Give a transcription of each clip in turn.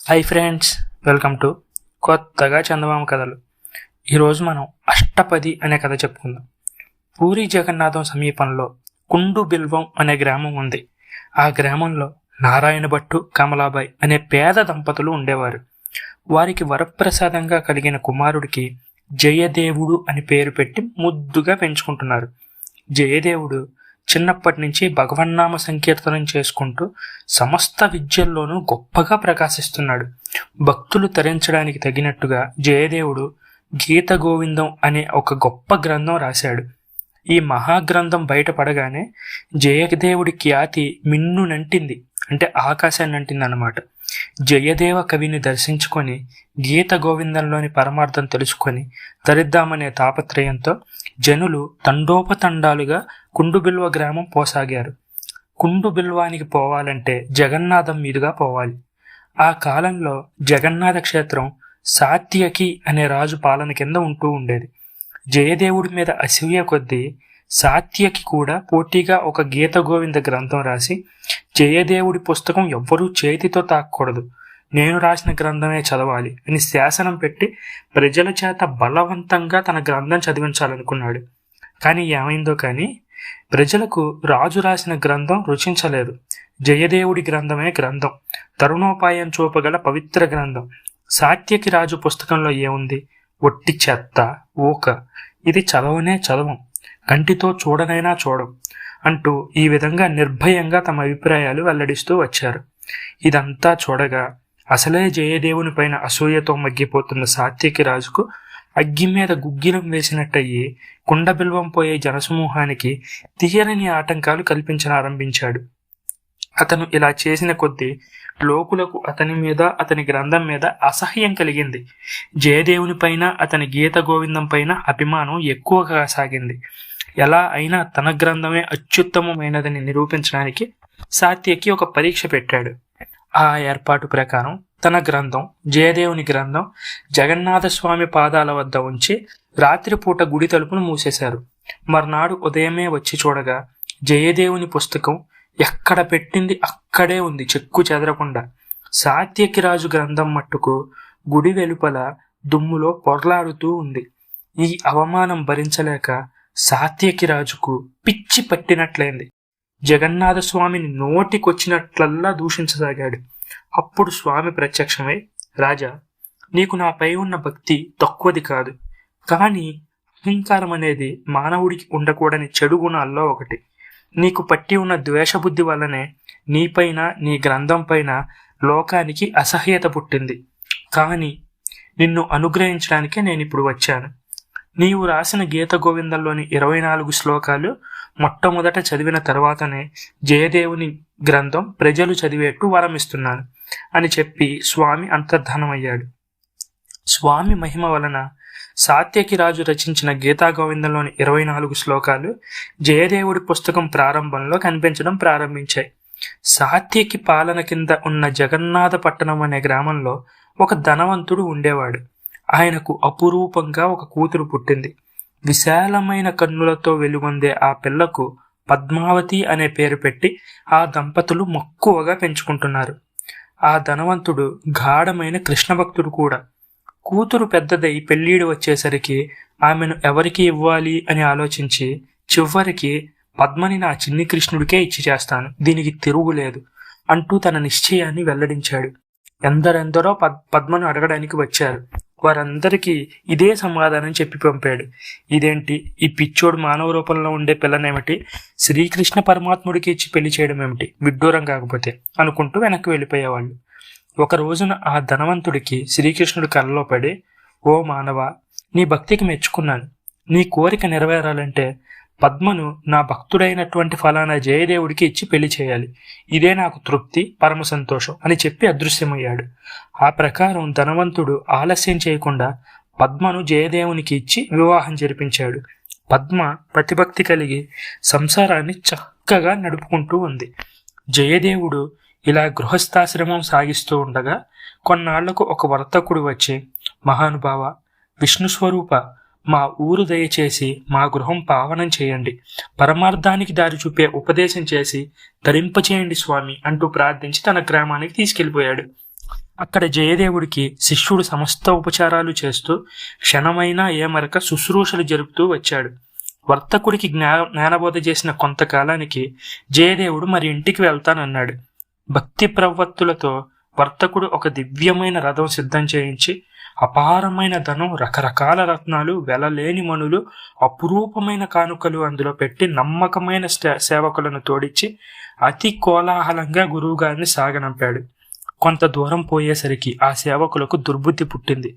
Hi friends, welcome to కొత్తగా చందమామ కథలు. ఈరోజు మనం అష్టపది అనే కథ చెప్పుకుందాం. పూరి జగన్నాథం సమీపంలో కుండు బిల్వం అనే గ్రామం ఉంది. ఆ గ్రామంలో నారాయణ భట్టు, కమలాబాయి అనే పేద దంపతులు ఉండేవారు. వారికి వరప్రసాదంగా కలిగిన కుమారుడికి జయదేవుడు అని పేరు పెట్టి ముద్దుగా పెంచుకుంటున్నారు. జయదేవుడు చిన్నప్పటి నుంచి భగవన్నామ సంకీర్తనం చేసుకుంటూ సమస్త విద్యల్లోనూ గొప్పగా ప్రకాశిస్తున్నాడు. భక్తులు తరించడానికి తగినట్టుగా జయదేవుడు గీత గోవిందం అనే ఒక గొప్ప గ్రంథం రాశాడు. ఈ మహాగ్రంథం బయటపడగానే జయదేవుడి ఖ్యాతి మిన్నునంటింది, అంటే ఆకాశాన్ని అంటింది అన్నమాట. జయదేవ కవిని దర్శించుకొని గీత గోవిందంలోని పరమార్థం తెలుసుకొని తరిద్దామనే తాపత్రయంతో జనులు తండోపతండాలుగా కుండుబిల్వ గ్రామం పోసాగారు. కుండుబిల్వానికి పోవాలంటే జగన్నాథం మీదుగా పోవాలి. ఆ కాలంలో జగన్నాథ క్షేత్రం సాత్యకి అనే రాజు పాలన కింద ఉంటూ ఉండేది. జయదేవుడి మీద అసూయ కొద్దీ సాత్యకి కూడా పోటీగా ఒక గీత గోవింద గ్రంథం రాసి, జయదేవుడి పుస్తకం ఎవ్వరూ చేతితో తాకూడదు, నేను రాసిన గ్రంథమే చదవాలి అని శాసనం పెట్టి ప్రజల చేత బలవంతంగా తన గ్రంథం చదివించాలనుకున్నాడు. కానీ ఏమైందో కానీ ప్రజలకు రాజు రాసిన గ్రంథం రుచించలేదు. జయదేవుడి గ్రంథమే గ్రంథం, తరుణోపాయం చూపగల పవిత్ర గ్రంథం. సాత్యకి రాజు పుస్తకంలో ఏముంది? ఒట్టి చెత్త, ఊక, ఇది చదవనే చదవం, కంటితో చూడనైనా చూడం అంటూ ఈ విధంగా నిర్భయంగా తమ అభిప్రాయాలు వెల్లడిస్తూ వచ్చారు. ఇదంతా చూడగా అసలే జయదేవుని పైన అసూయతో మగ్గిపోతున్న సాత్యకి రాజుకు అగ్గి మీద గుగ్గిలం వేసినట్టయి కుండబిల్వం పోయే జనసమూహానికి తీరని ఆటంకాలు కల్పించనారంభించాడు. అతను ఇలా చేసిన కొద్దీ లోకులకు అతని మీద, అతని గ్రంథం మీద అసహ్యం కలిగింది. జయదేవుని పైన, అతని గీత గోవిందం పైన అభిమానం ఎక్కువగా సాగింది. ఎలా అయినా తన గ్రంథమే అత్యుత్తమమైనదని నిరూపించడానికి సాత్యకి ఒక పరీక్ష పెట్టాడు. ఆ ఏర్పాటు ప్రకారం తన గ్రంథం, జయదేవుని గ్రంథం, జగన్నాథస్వామి పాదాల వద్ద ఉంచి రాత్రిపూట గుడి తలుపును మూసేశారు. మర్నాడు ఉదయమే వచ్చి చూడగా జయదేవుని పుస్తకం ఎక్కడ పెట్టింది అక్కడే ఉంది, చెక్కు చెదరకుండా. సాత్యకి రాజు గ్రంథం మట్టుకు గుడి వెలుపల దుమ్ములో పొర్లాడుతూ ఉంది. ఈ అవమానం భరించలేక సాత్యకి రాజుకు పిచ్చి పట్టినట్లయింది. జగన్నాథ స్వామిని నోటికొచ్చినట్లల్లా దూషించసాగాడు. అప్పుడు స్వామి ప్రత్యక్షమై, రాజా, నీకు నాపై ఉన్న భక్తి తక్కువది కాదు, కానీ అహంకారం అనేది మానవుడికి ఉండకూడని చెడు గుణాల్లో ఒకటి. నీకు పట్టి ఉన్న ద్వేషబుద్ధి వల్లనే నీపైన, నీ గ్రంథం పైన లోకానికి అసహ్యత పుట్టింది. కానీ నిన్ను అనుగ్రహించడానికే నేనిప్పుడు వచ్చాను. నీవు రాసిన గీత గోవిందంలోని 24 శ్లోకాలు మొట్టమొదట చదివిన తర్వాతనే జయదేవుని గ్రంథం ప్రజలు చదివేట్టు వరమిస్తున్నాను అని చెప్పి స్వామి అంతర్ధానమయ్యాడు. స్వామి మహిమ వలన సాత్యకి రాజు రచించిన గీతా గోవిందంలోని 24 శ్లోకాలు జయదేవుడి పుస్తకం ప్రారంభంలో కనిపించడం ప్రారంభించాయి. సాత్యకి పాలన కింద ఉన్న జగన్నాథ పట్టణం అనే గ్రామంలో ఒక ధనవంతుడు ఉండేవాడు. ఆయనకు అపురూపంగా ఒక కూతురు పుట్టింది. విశాలమైన కన్నులతో వెలుగొందే ఆ పిల్లకు పద్మావతి అనే పేరు పెట్టి ఆ దంపతులు మక్కువగా పెంచుకుంటున్నారు. ఆ ధనవంతుడు గాఢమైన కృష్ణ భక్తుడు కూడా. కూతురు పెద్దదై పెళ్ళీడు వచ్చేసరికి ఆమెను ఎవరికి ఇవ్వాలి అని ఆలోచించి చివరికి పద్మని నా చిన్ని కృష్ణుడికే ఇచ్చి చేస్తాను, దీనికి తిరుగులేదు అంటూ తన నిశ్చయాన్ని వెల్లడించాడు. ఎందరెందరో పద్మను అడగడానికి వచ్చారు. వారందరికీ ఇదే సమాధానం చెప్పి పంపాడు. ఇదేంటి, ఈ పిచ్చోడు మానవ రూపంలో ఉండే పిల్లనేమిటి శ్రీకృష్ణ పరమాత్ముడికి ఇచ్చి పెళ్లి చేయడం ఏమిటి, విడ్డూరం కాకపోతే అనుకుంటూ వెనక్కి వెళ్ళిపోయేవాళ్ళు. ఒక రోజున ఆ ధనవంతుడికి శ్రీకృష్ణుడి కళ్ళలో పడి, ఓ మానవ, నీ భక్తికి మెచ్చుకున్నాను. నీ కోరిక నెరవేరాలంటే పద్మను నా భక్తుడైనటువంటి ఫలానా జయదేవుడికి ఇచ్చి పెళ్లి చేయాలి. ఇదే నాకు తృప్తి, పరమ సంతోషం అని చెప్పి అదృశ్యమయ్యాడు. ఆ ప్రకారం ధనవంతుడు ఆలస్యం చేయకుండా పద్మను జయదేవునికి ఇచ్చి వివాహం జరిపించాడు. పద్మ ప్రతిభక్తి కలిగి సంసారాన్ని చక్కగా నడుపుకుంటూ ఉంది. జయదేవుడు ఇలా గృహస్థాశ్రమం సాగిస్తూ ఉండగా కొన్నాళ్లకు ఒక వర్తకుడు వచ్చి, మహానుభావ, విష్ణు స్వరూప, మా ఊరు దయచేసి మా గృహం పావనం చేయండి, పరమార్థానికి దారి చూపే ఉపదేశం చేసి ధరింపచేయండి స్వామి అంటూ ప్రార్థించి తన గ్రామానికి తీసుకెళ్లిపోయాడు. అక్కడ జయదేవుడికి శిష్యుడు సమస్త ఉపచారాలు చేస్తూ క్షణమైనా ఏమరక శుశ్రూషలు జరుపుతూ వచ్చాడు. వర్తకుడికి జ్ఞానబోధ చేసిన కొంతకాలానికి జయదేవుడు మరి ఇంటికి వెళ్తానన్నాడు. భక్తి ప్రవత్తులతో వర్తకుడు ఒక దివ్యమైన రథం సిద్ధం చేయించి అపారమైన ధనం, రకరకాల రత్నాలు, వెలలేని మణులు, అపురూపమైన కానుకలు అందులో పెట్టి నమ్మకమైన సేవకులను తోడిచ్చి అతి కోలాహలంగా గురువుగారిని సాగనంపాడు. కొంత దూరం పోయేసరికి ఆ సేవకులకు దుర్బుద్ధి పుట్టింది.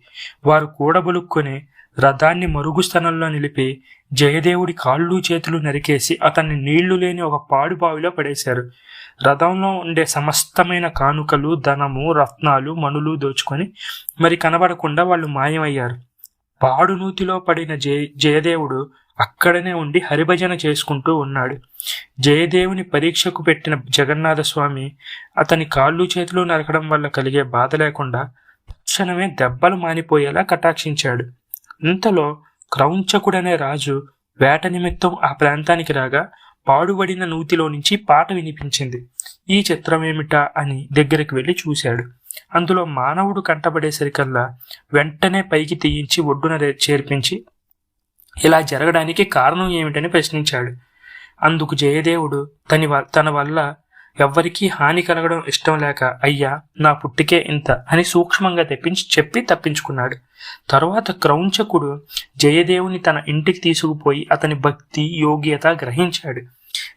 వారు కూడబలుక్కొని రథాన్ని మరుగు స్థలంలో నిలిపి జయదేవుడి కాళ్ళు చేతులు నరికేసి అతన్ని నీళ్లు లేని ఒక పాడు బావిలో పడేశారు. రథంలో ఉండే సమస్తమైన కానుకలు, ధనము, రత్నాలు, మణులు దోచుకొని మరి కనబడకుండా వాళ్ళు మాయమయ్యారు. పాడు నూతిలో పడిన జయదేవుడు అక్కడనే ఉండి హరిభజన చేసుకుంటూ ఉన్నాడు. జయదేవుని పరీక్షకు పెట్టిన జగన్నాథ స్వామి అతని కాళ్ళు చేతులు నరకడం వల్ల కలిగే బాధ లేకుండా తక్షణమే దెబ్బలు మానిపోయేలా కటాక్షించాడు. ఇంతలో క్రౌంచకుడనే రాజు వేట నిమిత్తం ఆ ప్రాంతానికి రాగా పాడుబడిన నూతిలో నుంచి పాట వినిపించింది. ఈ చిత్రమేమిటా అని దగ్గరికి వెళ్ళి చూశాడు. అందులో మానవుడు కంటపడేసరికల్లా వెంటనే పైకి తీయించి ఒడ్డున చేర్పించి ఇలా జరగడానికి కారణం ఏమిటని ప్రశ్నించాడు. అందుకు జయదేవుడు తన వల్ల ఎవ్వరికీ హాని కలగడం ఇష్టం లేక, అయ్యా నా పుట్టికే ఇంత అని సూక్ష్మంగా చెప్పి తప్పించుకున్నాడు. తరువాత క్రౌంచకుడు జయదేవుని తన ఇంటికి తీసుకుపోయి అతని భక్తి, యోగ్యత గ్రహించాడు.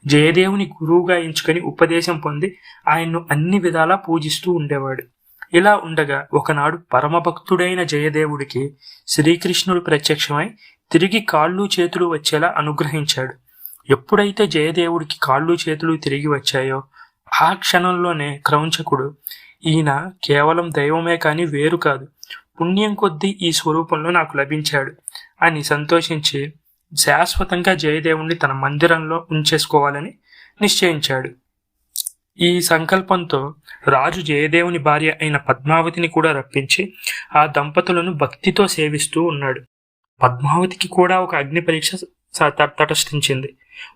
జయదేవుని గురువుగా ఎంచుకొని ఉపదేశం పొంది ఆయన్ను అన్ని విధాలా పూజిస్తూ ఉండేవాడు. ఇలా ఉండగా ఒకనాడు పరమభక్తుడైన జయదేవుడికి శ్రీకృష్ణుడు ప్రత్యక్షమై తిరిగి కాళ్ళు చేతులు వచ్చేలా అనుగ్రహించాడు. ఎప్పుడైతే జయదేవుడికి కాళ్ళు చేతులు తిరిగి వచ్చాయో ఆ క్షణంలోనే క్రౌంచకుడు, ఈయన కేవలం దైవమే కాని వేరు కాదు, పుణ్యం కొద్దీ ఈ స్వరూపంలో నాకు లభించాడు అని సంతోషించి శాశ్వతంగా జయదేవుణ్ణి తన మందిరంలో ఉంచేసుకోవాలని నిశ్చయించాడు. ఈ సంకల్పంతో రాజు జయదేవుని భార్య అయిన పద్మావతిని కూడా రప్పించి ఆ దంపతులను భక్తితో సేవిస్తూ ఉన్నాడు. పద్మావతికి కూడా ఒక అగ్ని పరీక్ష తటస్థించింది.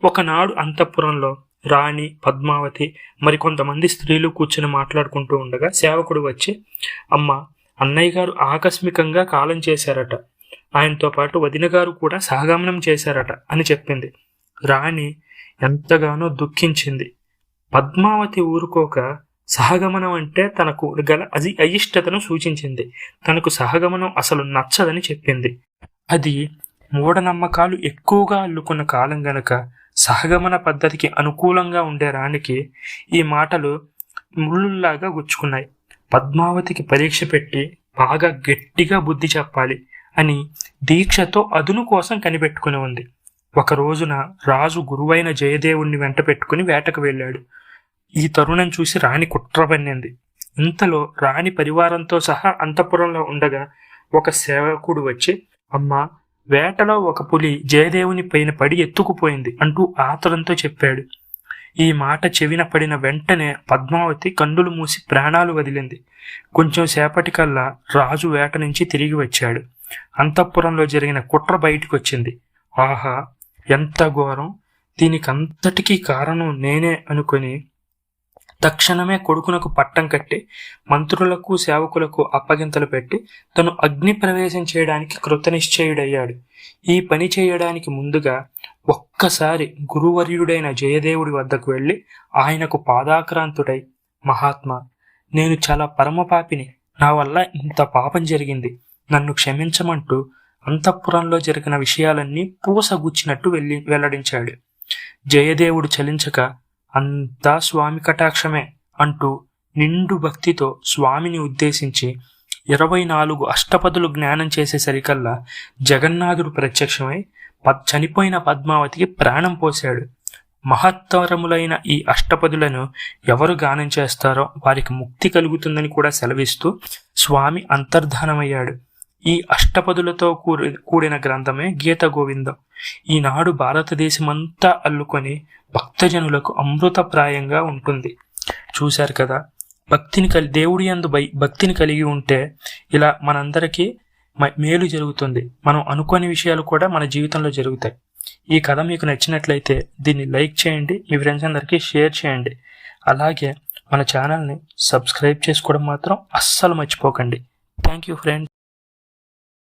ఒకనాడు అంతఃపురంలో రాణి, పద్మావతి మరికొంతమంది స్త్రీలు కూర్చుని మాట్లాడుకుంటూ ఉండగా సేవకుడు వచ్చి, అమ్మ, అన్నయ్య గారు ఆకస్మికంగా కాలం చేశారట, ఆయనతో పాటు వదిన గారు కూడా సహగమనం చేశారట అని చెప్పింది. రాణి ఎంతగానో దుఃఖించింది. పద్మావతి ఊరుకోక సహగమనం అంటే తనకు గల అయిష్టతను సూచించింది. తనకు సహగమనం అసలు నచ్చదని చెప్పింది. అది మూఢనమ్మకాలు ఎక్కువగా అల్లుకున్న కాలం గనక సహగమన పద్ధతికి అనుకూలంగా ఉండే రాణికి ఈ మాటలు ముళ్ళుల్లాగా గుచ్చుకున్నాయి. పద్మావతికి పరీక్ష పెట్టి బాగా గట్టిగా బుద్ధి చెప్పాలి అని దీక్షతో అదును కోసం కనిపెట్టుకుని ఉంది. ఒక రోజున రాజు గురువైన జయదేవుణ్ణి వెంట పెట్టుకుని వేటకు వెళ్ళాడు. ఈ తరుణం చూసి రాణి కుట్రపన్నింది. ఇంతలో రాణి పరివారంతో సహా అంతఃపురంలో ఉండగా ఒక సేవకుడు వచ్చి, అమ్మా, వేటలో ఒక పులి జయదేవుని పైన పడి ఎత్తుకుపోయింది అంటూ ఆతరంతో చెప్పాడు. ఈ మాట చెవిన పడిన వెంటనే పద్మావతి కన్నులు మూసి ప్రాణాలు వదిలింది. కొంచెం సేపటికల్లా రాజు వేట నుంచి తిరిగి వచ్చాడు. అంతఃపురంలో జరిగిన కుట్ర బయటికి వచ్చింది. ఆహా, ఎంత ఘోరం! దీనికంతటికీ కారణం నేనే అనుకుని తక్షణమే కొడుకునకు పట్టం కట్టి మంత్రులకు సేవకులకు అప్పగింతలు పెట్టి తను అగ్ని ప్రవేశం చేయడానికి కృతనిశ్చయుడయ్యాడు. ఈ పని చేయడానికి ముందుగా ఒక్కసారి గురువర్యుడైన జయదేవుడి వద్దకు వెళ్ళి ఆయనకు పాదాక్రాంతుడై, మహాత్మా, నేను చాలా పరమపాపిని, నా వల్ల ఇంత పాపం జరిగింది, నన్ను క్షమించమంటూ అంతఃపురంలో జరిగిన విషయాలన్నీ పూసగుచ్చినట్టు వెల్లడించాడు. జయదేవుడు చలించక, అంతా స్వామి కటాక్షమే అంటూ నిండు భక్తితో స్వామిని ఉద్దేశించి 24 అష్టపదులు జ్ఞానం చేసేసరికల్లా జగన్నాథుడు ప్రత్యక్షమై చనిపోయిన పద్మావతికి ప్రాణం పోశాడు. మహత్తరములైన ఈ అష్టపదులను ఎవరు గానం చేస్తారో వారికి ముక్తి కలుగుతుందని కూడా సెలవిస్తూ స్వామి అంతర్ధానమయ్యాడు. ఈ అష్టపదులతో కూడిన గ్రంథమే గీత గోవిందం. ఈనాడు భారతదేశమంతా అల్లుకొని భక్తజనులకు అమృతప్రాయంగా ఉంటుంది. చూశారు కదా, దేవుడి యందు భక్తిని కలిగి ఉంటే ఇలా మనందరికీ మేలు జరుగుతుంది. మనం అనుకోని విషయాలు కూడా మన జీవితంలో జరుగుతాయి. ఈ కథ మీకు నచ్చినట్లయితే దీన్ని లైక్ చేయండి, మీ ఫ్రెండ్స్ అందరికీ షేర్ చేయండి. అలాగే మన ఛానల్ని సబ్స్క్రైబ్ చేసుకోవడం మాత్రం అస్సలు మర్చిపోకండి. Thank you friends.